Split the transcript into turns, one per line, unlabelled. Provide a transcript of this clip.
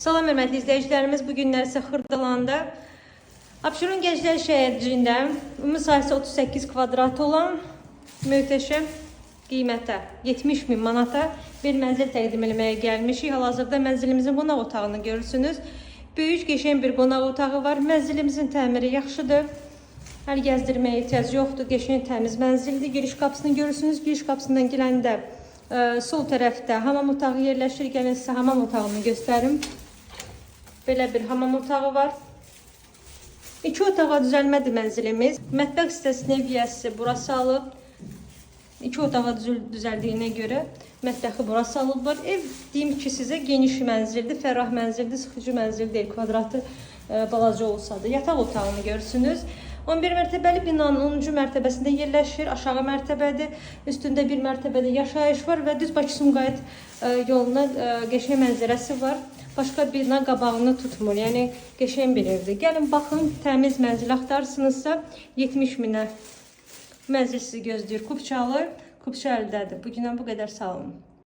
Salam hörmətli izləyicilərimiz, bu günlər isə Xırdalanda Abşeron Gənclər şəhərciyində ümumi sahəsi 38 kvadrat olan möhtəşəm qiymətə 70.000 manata bir mənzil təqdim etməyə gəlmişik. Hal-hazırda mənzilimizin qonaq otağını görürsünüz. Böyük qəşəng bir qonaq otağı var. Mənzilimizin təmiri yaxşıdır. Əl gəzdirməyə ehtiyac yoxdur. Qəşəng təmiz mənzildir. Giriş qapısını görürsünüz. Giriş qapısından gələndə sol tərəfdə hamam otağı yerləşir. Gəlin sizə hamam otağını göstərim. Belə bir hamam otağı var. 2 otağa düzəlmədir mənzilimiz. Mətbəx hissəsinin ev yiyəsi bura salıb. 2 otağa düzəldiyinə görə mətbəxi bura salıblar. Ev deyim ki sizə geniş mənzildir, fərah mənzildir, sıxıcı mənzil deyil. Kvadratı balaca olsa da. Yataq otağını görürsünüz. 11 mərtəbəli binanın 10-cu mərtəbəsində yerləşir. Aşağı mərtəbədir. Üstündə bir mərtəbədə yaşayış var və düz Bakı-Sumqayıt yoluna qəşəng mənzərəsi var. Başqa bina qabağını tutmur. Yəni qəşəng bir evdir. Gəlin baxın, təmiz mənzil axtarırsınızsa 70.000-ə mənzil sizi gözləyir. Kupçalı, Kupça əldədir. Bu gündən bu qədər, sağ olun.